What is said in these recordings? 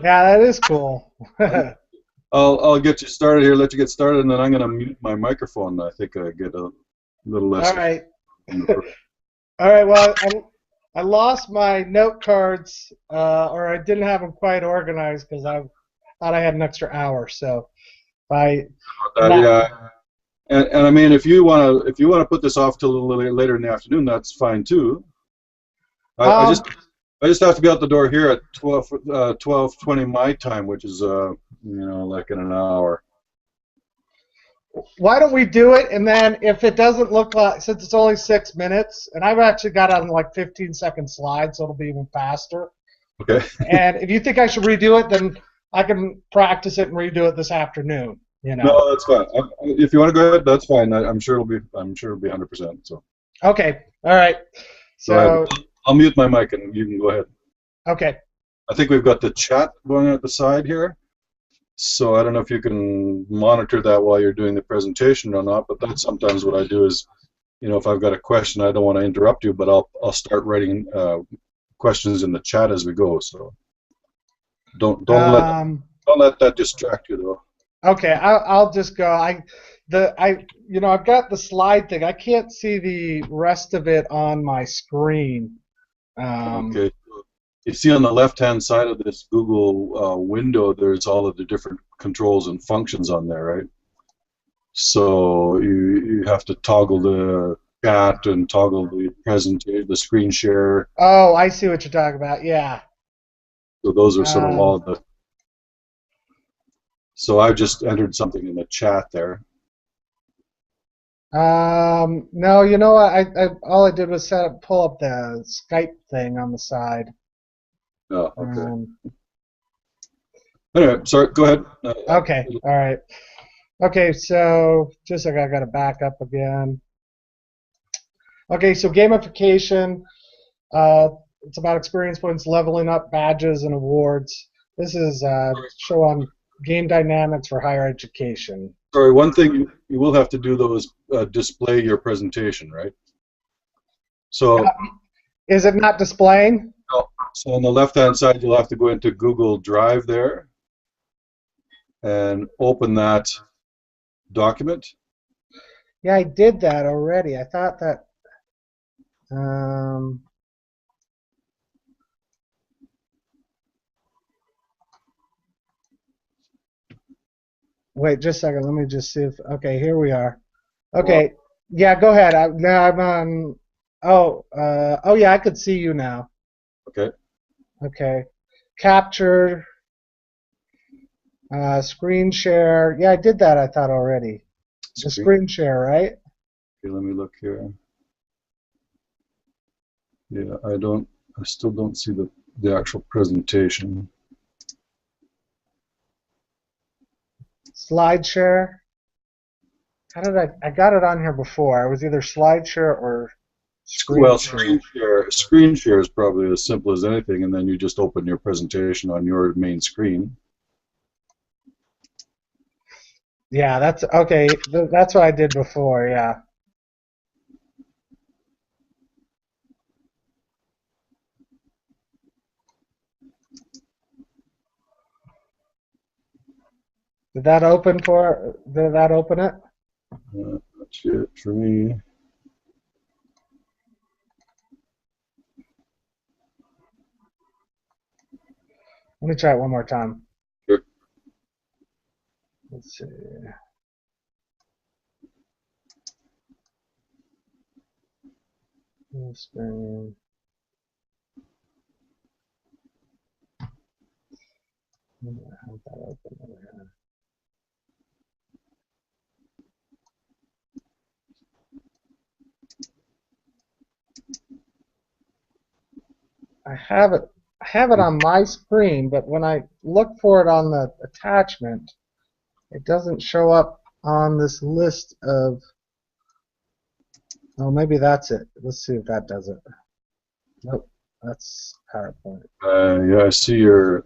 Yeah, that is cool. All I'll get you started here, let you get started, and then I'm going to mute my microphone. I think I get a little less right. from the All right. Well, I lost my note cards, or I didn't have them quite organized because I thought I had an extra hour. So I not. yeah. And I mean, if you want to put this off till a little later in the afternoon, that's fine too. I, I Um, just I just have to be out the door here at 12:20 my time, which is like in an hour. why don't we do it? And then if it doesn't look like, since it's only 6 minutes, and I've actually got it on like 15-second slides, so it'll be even faster. Okay. And if you think I should redo it, then I can practice it and redo it this afternoon. You know. No, that's fine. If you want to go ahead, that's fine. I'm sure it'll be 100%. So Okay. All right. go ahead. So I'll mute my mic and you can go ahead. okay. I think we've got the chat going at the side here. So I don't know if you can monitor that while you're doing the presentation or not, but that's sometimes what I do is, if I've got a question, I don't want to interrupt you, but I'll start writing questions in the chat as we go. So don't don't let Um, don't let that distract you though. okay. I'll just go. I've got the slide thing. I can't see the rest of it on my screen. Um, Okay. You see on the left-hand side of this Google window, there's all of the different controls and functions on there, right? So you have to toggle the chat and toggle the presentation, the screen share. oh, I see what you're talking about. Yeah. So those are sort of Um, all of the. So I just entered something in the chat there. no, you know what? I all I did was pull up the Skype thing on the side. Oh, okay. Um, Anyway, sorry. Go ahead. okay. All right. Okay. So just like I got to back up again. Okay. So gamification. Uh, it's about experience points, leveling up, badges, and awards. This is show on game dynamics for higher education. Sorry. One thing you will have to do though is display your presentation, right? So Is it not displaying? so on the left-hand side, you'll have to go into Google Drive there and open that document. Yeah, I did that already. I thought that. Um, wait, just a second. Let me just see if. Okay, here we are. Well, Okay, yeah, go ahead. Now I'm on. Oh, yeah, I could see you now. okay. Okay, capture, screen share. Yeah, I did that. I thought already. The Screen. screen share, right? Okay, let me look here. Yeah, I still don't see the actual presentation. Slide share. How did I got it on here before. I was either slide share or screen Well, share. screen share is probably as simple as anything, and then you just open your presentation on your main screen. Yeah, that's okay. That's what I did before. Yeah. Did that open it? That's it for me. Let me try it one more time. Sure. Let's see. Full screen. How'd that open over here? I have it. I have it on my screen, but when I look for it on the attachment, it doesn't show up on this list of. Oh, maybe that's it. Let's see if that does it. Nope, that's PowerPoint.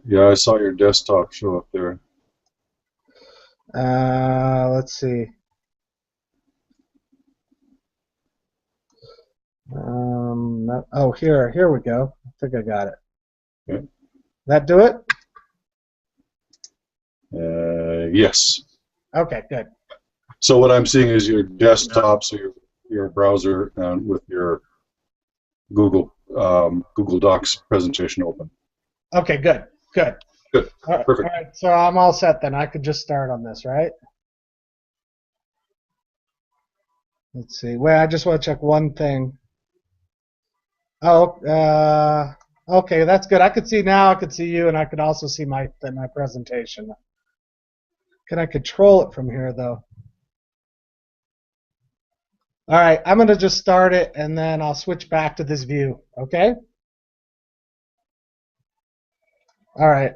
Yeah, I saw your desktop show up there. Let's see. Oh, here we go. I think I got it. Okay. That do it? Yes. Okay, good. So what I'm seeing is your desktop, so your browser, and with your Google Docs presentation open. Okay, good, good. Good. All Perfect. right, so I'm all set then. I could just start on this, right? Let's see. Wait, I just want to check one thing. Oh, okay, that's good. I could see now. I could see you, and I could also see my presentation. Can I control it from here though? All right, I'm gonna just start it, and then I'll switch back to this view. Okay? All right.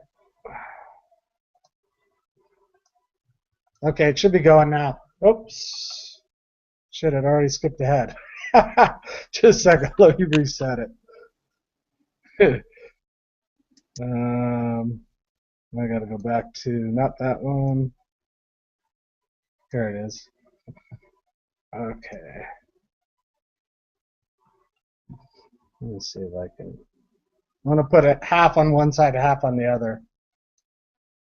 Okay, it should be going now. Oops. Shit, it already skipped ahead. Just a second. Let me reset it. I gotta go back to not that one. Here it is. Okay. Let me see if I can. I'm gonna put it half on one side, half on the other.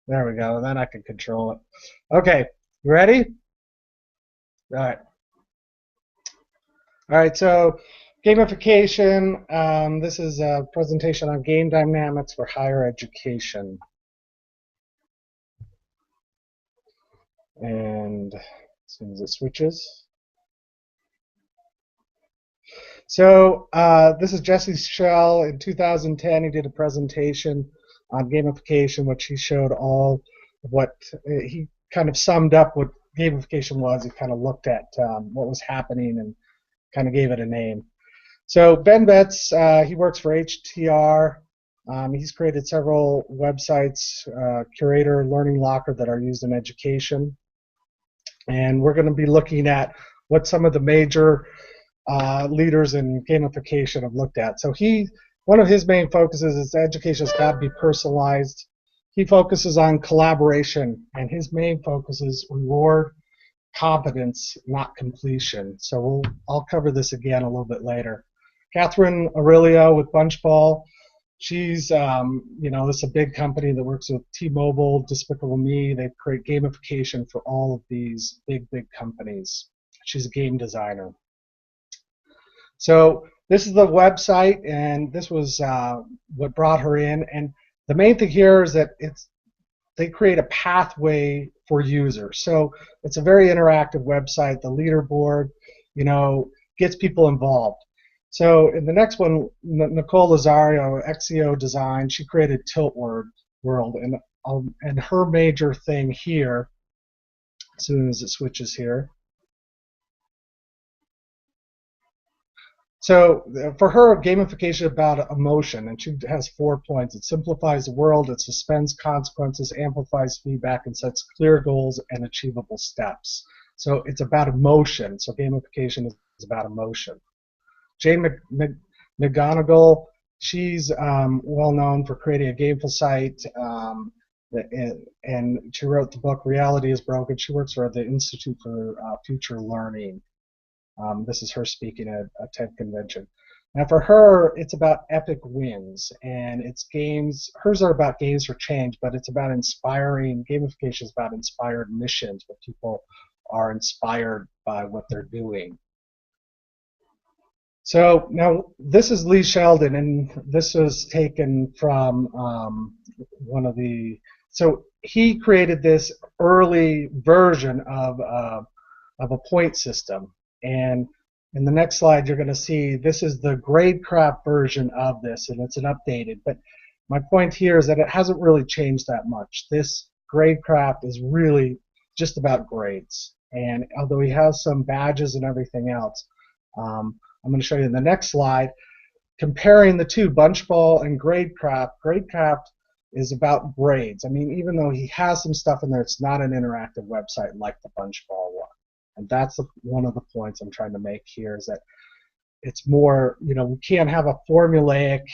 There we go. Then I can control it. Okay, you ready? All right. All right. So, gamification. This is a presentation on game dynamics for higher education. And as soon as it switches. So this is Jesse Schell in 2010. He did a presentation on gamification, which he showed all of what he kind of summed up what gamification was. He kind of looked at what was happening and kind of gave it a name. So Ben Betts, he works for HTR. He's created several websites, Curator, Learning Locker, that are used in education. And we're going to be looking at what some of the major leaders in gamification have looked at. So one of his main focuses is education has got to be personalized. He focuses on collaboration, and his main focus is reward competence, not completion. So I'll cover this again a little bit later. Catherine Aurelio with Bunchball. She's, this is a big company that works with T-Mobile, Despicable Me. They create gamification for all of these big companies. She's a game designer. So this is the website, and this was what brought her in. And the main thing here is that they create a pathway for users. So it's a very interactive website. The leaderboard, gets people involved. So in the next one, Nicole Lazario, XEO Design, she created Tilt World, and her major thing here, as soon as it switches here. So for her, gamification is about emotion, and she has 4 points. It simplifies the world, it suspends consequences, amplifies feedback, and sets clear goals and achievable steps. So it's about emotion. So gamification is about emotion. Jane McGonigal, she's well known for creating a gameful site, and she wrote the book Reality is Broken. She works for the Institute for Future Learning. This is her speaking at a TED convention. Now for her, it's about epic wins, and it's games. Hers are about games for change, but it's about inspiring. Gamification is about inspired missions, where people are inspired by what they're doing. So now this is Lee Sheldon, and this was taken from one of the. So he created this early version of a point system. And in the next slide, you're going to see this is the Gradecraft version of this, and it's an updated. But my point here is that it hasn't really changed that much. This Gradecraft is really just about grades. And although he has some badges and everything else, I'm going to show you in the next slide, comparing the two, Bunchball and Gradecraft. Gradecraft is about grades. I mean, even though he has some stuff in there, it's not an interactive website like the Bunchball one. And that's one of the points I'm trying to make here, is that it's more, we can't have a formulaic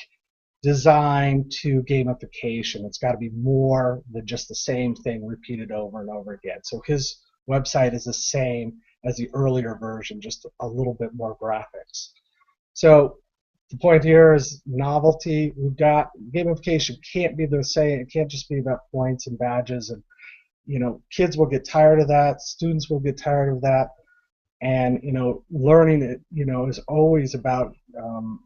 design to gamification. It's got to be more than just the same thing repeated over and over again. So his website is the same as the earlier version, just a little bit more graphics. So the point here is novelty. We've got gamification can't be the same. It can't just be about points and badges and kids will get tired of that, students will get tired of that, and learning is always about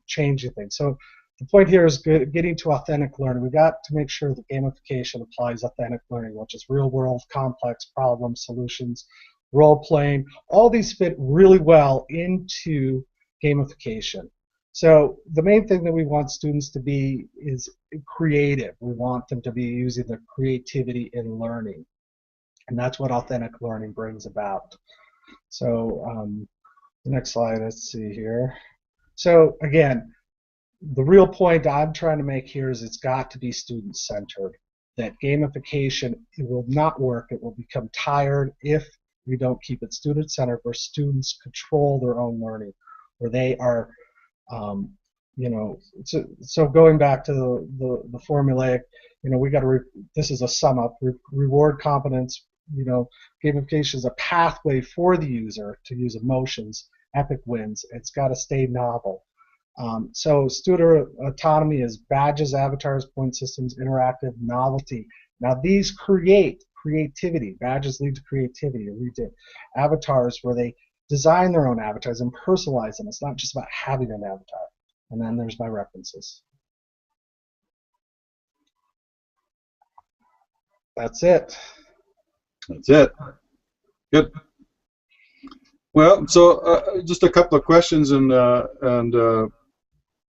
changing things. So the point here is getting to authentic learning. We've got to make sure that gamification applies authentic learning, which is real world complex problem solutions, role playing. All these fit really well into gamification. So the main thing that we want students to be is creative. We want them to be using their creativity in learning, and that's what authentic learning brings about. So next slide, let's see here. So again, the real point I'm trying to make here is it's got to be student-centered. That gamification, it will not work. It will become tired if we don't keep it student-centered, where students control their own learning, where they are, so going back to the formulaic, we got to, this is a sum up, reward competence. Gamification is a pathway for the user to use emotions, epic wins. It's got to stay novel. So student autonomy is badges, avatars, point systems, interactive, novelty. Now these create creativity. Badges lead to creativity. Lead to avatars where they design their own avatars and personalize them. It's not just about having an avatar. And then there's my references. That's it. That's it. Good. Well, so just a couple of questions, and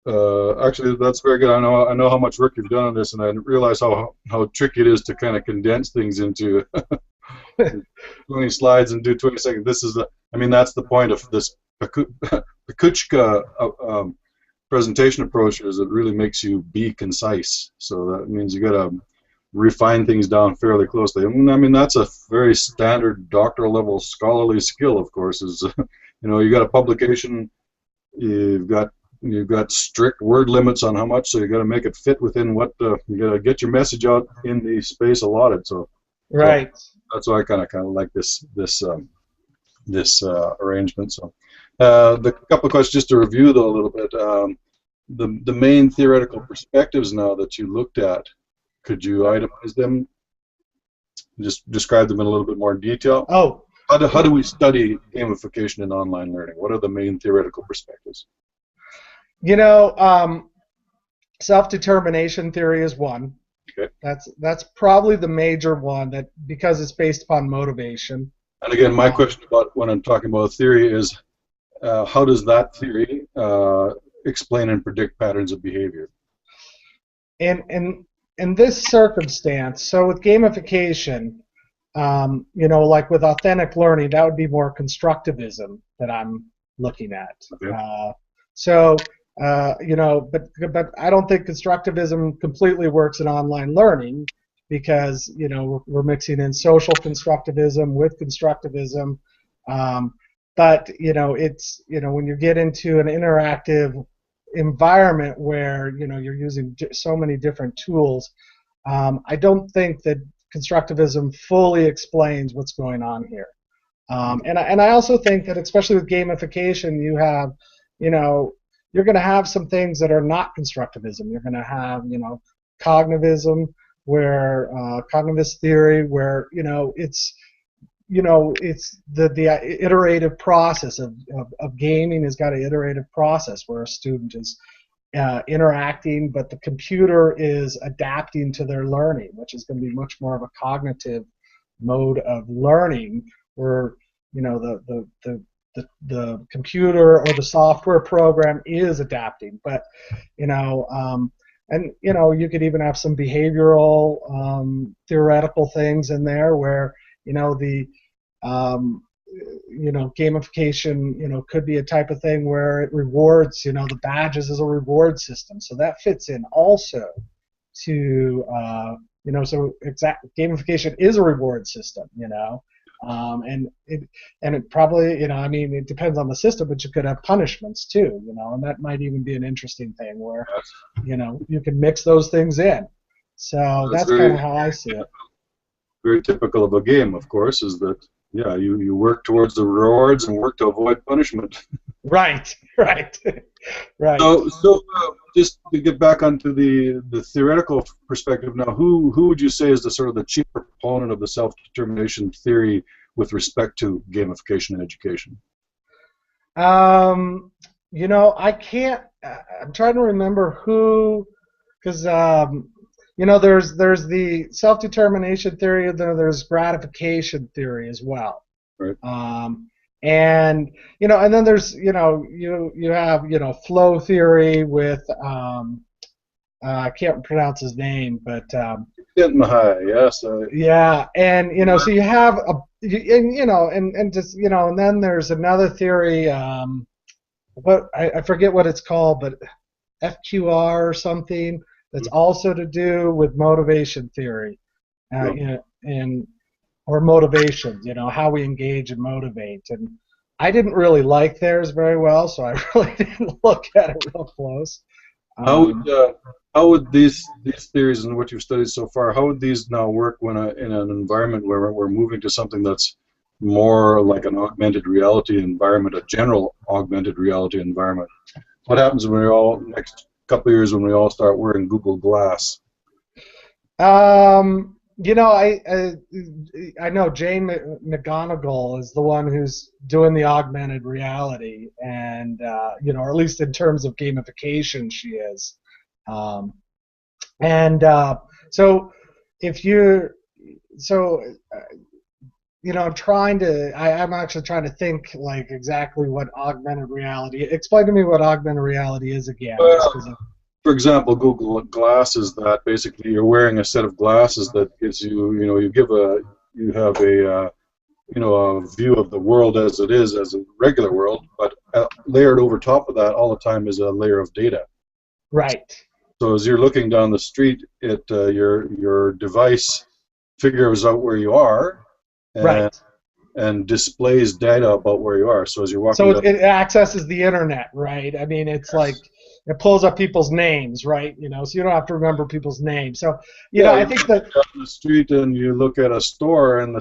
actually, that's very good. I know how much work you've done on this, and I didn't realize how tricky it is to kind of condense things into 20 slides and do 20 seconds. This is that's the point of this Pakuchka presentation approach, is it really makes you be concise. So that means you got to refine things down fairly closely. That's a very standard doctoral level scholarly skill, of course. Is you got a publication, you've got strict word limits on how much, so you got to make it fit within what you got to get your message out in the space allotted. So right. So that's why I kind of like this arrangement. So the couple of questions just to review though a little bit. The main theoretical perspectives now that you looked at, could you itemize them? Just describe them in a little bit more detail. Oh. How do we study gamification in online learning? What are the main theoretical perspectives? Self-determination theory is one. Okay. That's probably the major one, that because it's based upon motivation. And again, my question about when I'm talking about theory is, how does that theory explain and predict patterns of behavior? In this circumstance, so with gamification, like with authentic learning, that would be more constructivism that I'm looking at. Okay. But I don't think constructivism completely works in online learning, because we're mixing in social constructivism with constructivism. But it's when you get into an interactive environment where you're using so many different tools, I don't think that constructivism fully explains what's going on here. And I also think that, especially with gamification, you have you're going to have some things that are not constructivism. You're going to have cognitivism, where cognitivist theory, where it's the iterative process of gaming has got an iterative process where a student is interacting, but the computer is adapting to their learning, which is going to be much more of a cognitive mode of learning, where the computer or the software program is adapting. But and you could even have some behavioral theoretical things in there, where gamification could be a type of thing where it rewards, the badges as a reward system. So that fits in also to so gamification is a reward system, and it probably, it depends on the system, but you could have punishments too, and that might even be an interesting thing where, you can mix those things in. So that's kind of how I see it. Very typical of a game, of course, is that, yeah, you work towards the rewards and work to avoid punishment. Right. So just to get back onto the theoretical perspective now, who would you say is the sort of the chief proponent of the self-determination theory with respect to gamification in education? Um, I can't. I'm trying to remember who, because there's the self-determination theory, and then there's gratification theory as well. Right. And and then there's you have flow theory with I can't pronounce his name, but Yes. yeah, and so you have and just and then there's another theory. What I forget what it's called, but FQR or something that's also to do with motivation theory, and or motivations. How we engage and motivate. And I didn't really like theirs very well, so I really didn't look at it real close. How would how would these theories and what you've studied so far, how would these now work when in an environment where we're moving to something that's more like an augmented reality environment, a general augmented reality environment? What happens when we all next couple of years when we all start wearing Google Glass? I know Jane McGonigal is the one who's doing the augmented reality, and or at least in terms of gamification, she is. And so if you're so I'm actually trying to think like exactly what augmented reality. Explain to me what augmented reality is again. Well, for example, Google Glass is that basically you're wearing a set of glasses that gives you, you have a a view of the world as it is, as a regular world, but layered over top of that all the time is a layer of data. Right. So as you're looking down the street, your device figures out where you are, and Right. and displays data about where you are. So as you're walking So down, it accesses the internet, right? I mean, it's like it pulls up people's names, right? So you don't have to remember people's names. So yeah, I you're think walking that down the street and you look at a store, and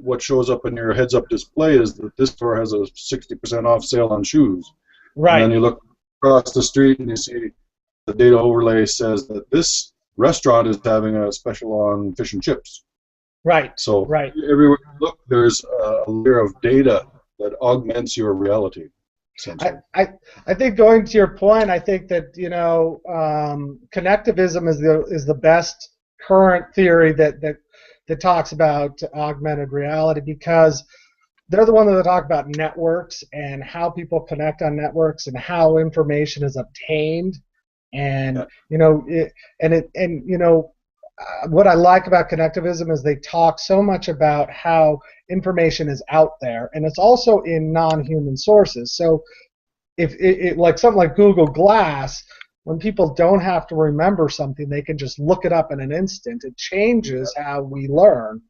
what shows up in your heads-up display is that this store has a 60% off sale on shoes. And then right, you look across the street and you see the data overlay says that this restaurant is having a special on fish and chips. right, So right. everywhere you look, there's a layer of data that augments your reality, I, essentially. I I think going to your point, I think that connectivism is the best current theory that talks about augmented reality, because they're the one that talk about networks and how people connect on networks and how information is obtained, and Yeah. what I like about connectivism is they talk so much about how information is out there, and it's also in non-human sources. So if like something like Google Glass, when people don't have to remember something, they can just look it up in an instant. It changes how we learn,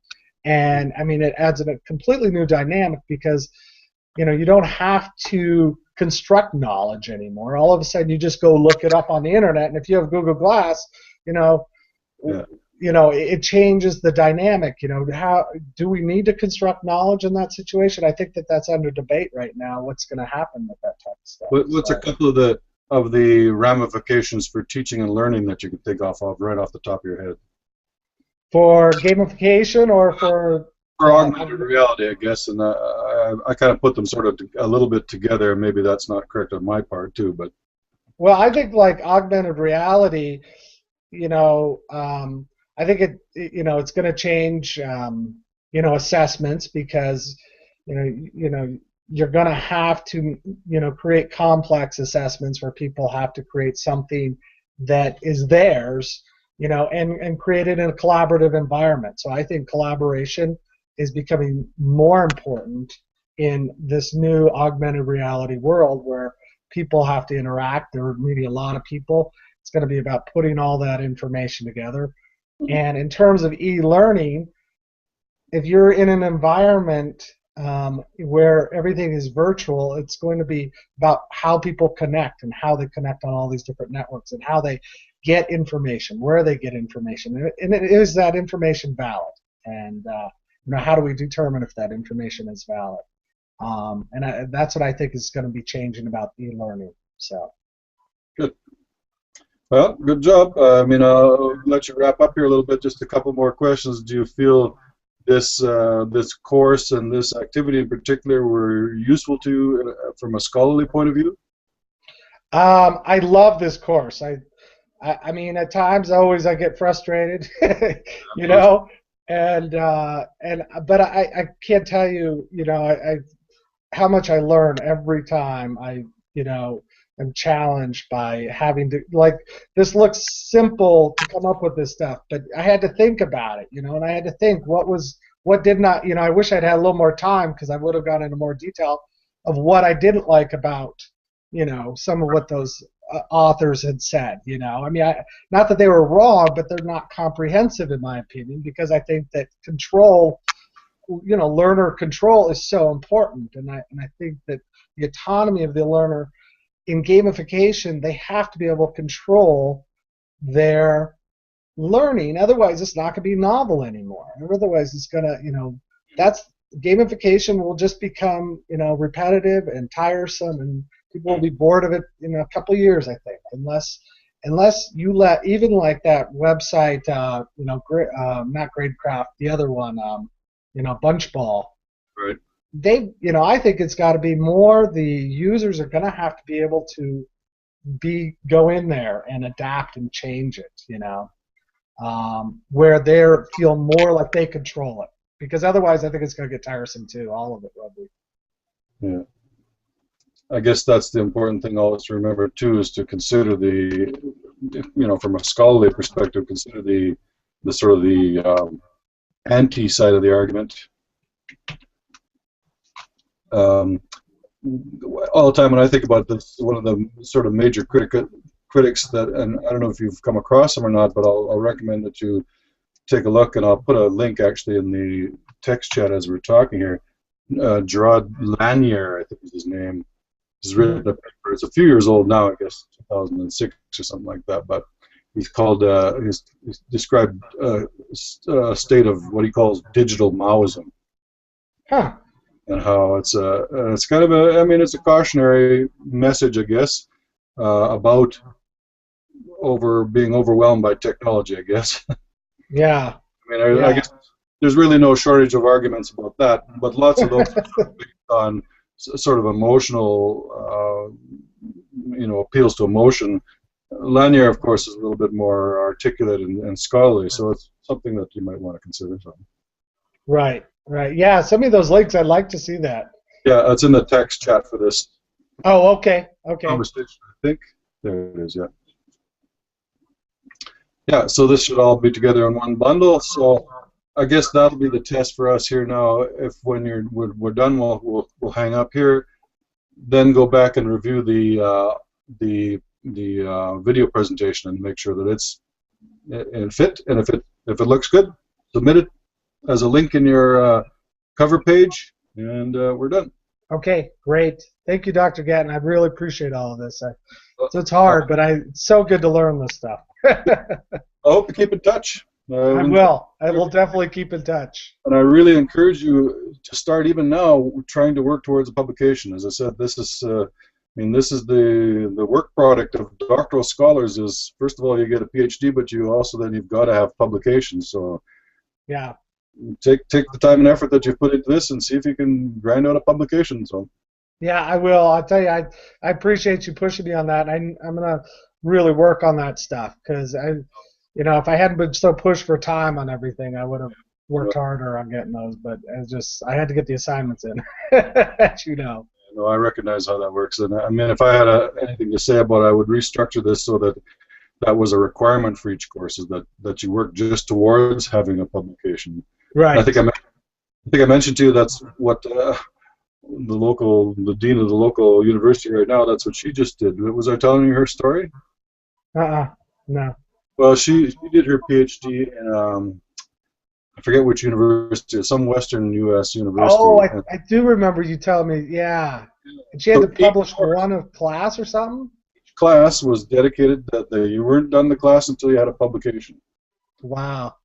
and I mean, it adds a completely new dynamic, because you don't have to construct knowledge anymore. All of a sudden, you just go look it up on the internet, and if you have Google Glass, you know, Yeah. it changes the dynamic. How do we need to construct knowledge in that situation? I think that's under debate right now. What's going to happen with that type of stuff? What's a So, couple of the ramifications for teaching and learning that you can think of right off the top of your head? for gamification or for For augmented reality, I guess, and I kind of put them sort of a little bit together. Maybe that's not correct on my part too, but well, I think like augmented reality, you know, I think it's going to change, assessments, because, you're going to have to, create complex assessments where people have to create something that is theirs, and create it in a collaborative environment. So I think collaboration is becoming more important in this new augmented reality world where people have to interact. There are maybe a lot of people. It's going to be about putting all that information together. And in terms of e-learning, if you're in an environment where everything is virtual, it's going to be about how people connect and how they connect on all these different networks and how they get information, where they get information, and is that information valid? And how do we determine if that information is valid? That's what I think is going to be changing about e-learning. So. good. Well, good job. I mean, I'll let you wrap up here a little bit. Just a couple more questions. Do you feel this course and this activity in particular were useful to you from a scholarly point of view? I love this course. I mean, at times, always I get frustrated, you know, but I can't tell you, I how much I learn every time you know, am challenged by having to like this looks simple to come up with this stuff, but I had to think about it, and I had to think what did not, I wish I'd had a little more time because I would have gone into more detail of what I didn't like about, some of what those authors had said, I mean, not that they were wrong, but they're not comprehensive in my opinion because I think that learner control is so important, and I think that the autonomy of the learner in gamification, they have to be able to control their learning. Otherwise, it's not going to be novel anymore. Otherwise, it's going to, that's gamification will just become, repetitive and tiresome, and people will be bored of it in a couple of years, I think, unless you let even like that website, not Gradecraft, the other one, Bunchball. Right. I think it's got to be more. The users are going to have to be able to go in there and adapt and change it. Where they feel more like they control it. Because otherwise, I think it's going to get tiresome too. All of it, probably. Yeah. I guess that's the important thing always to remember too, is to consider from a scholarly perspective, consider the sort of the anti side of the argument. All the time when I think about this, one of the sort of major critics that, and I don't know if you've come across them or not, but I'll recommend that you take a look, and I'll put a link actually in the text chat as we're talking here. Gerard Lanier, I think is his name. He's written a paper. It's a few years old now, I guess 2006 or something like that. But he's described a state of what he calls digital Maoism, Huh. and how it's kind of it's a cautionary message, I guess, about being overwhelmed by technology, I guess. Yeah. I guess there's really no shortage of arguments about that, but lots of those are based on sort of emotional, appeals to emotion. Lanier, of course, is a little bit more articulate and scholarly, so it's something that you might want to consider. So. Right. Right. Yeah. Send me those links. I'd like to see that. Yeah, it's in the text chat for this Oh, okay. Okay. conversation, I think. There it is, yeah. Yeah, so this should all be together in one bundle. So I guess that'll be the test for us here now. If when we're done, we'll hang up here, then go back and review the video presentation and make sure that it fit. And if it looks good, submit it as a link in your cover page, and we're done. Okay. Great. Thank you, Dr. Gatton. I really appreciate all of this. It's hard, but it's so good to learn this stuff. I hope you keep in touch. I will. I will definitely keep in touch. And I really encourage you to start even now trying to work towards a publication. As I said, this is the work product of doctoral scholars. Is first of all you get a PhD, but you've got to have publications. So yeah, take the time and effort that you've put into this and see if you can grind out a publication. So. Yeah, I will. I'll tell you, I appreciate you pushing me on that. I'm gonna really work on that stuff because if I hadn't been so pushed for time on everything, I would have worked harder on getting those. But I had to get the assignments in, as you know. No, I recognize how that works, and I mean, if I had anything to say about it, I would restructure this so that was a requirement for each course, is that you work just towards having a publication. Right. I think I mentioned to you that's what. The dean of the local university right now, that's what she just did. Was I telling you her story? No. Well, she did her PhD in I forget which university, some Western U.S. university. Oh, I do remember you telling me. Yeah, and she had to publish one of class or something. Each class was dedicated that you weren't done the class until you had a publication. Wow.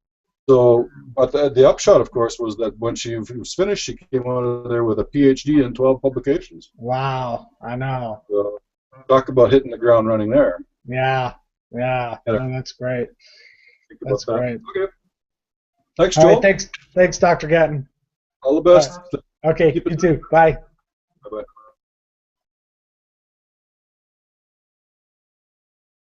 So, but the upshot, of course, was that when she was finished, she came out of there with a PhD and 12 publications. Wow, I know. So, talk about hitting the ground running there. Yeah, Yeah, And no, that's great. think about That's that. great. Okay. Thanks, All right, Joel. thanks, Dr. Gatton. All the Uh, best. okay, Keep it. you too. Bye. Bye bye.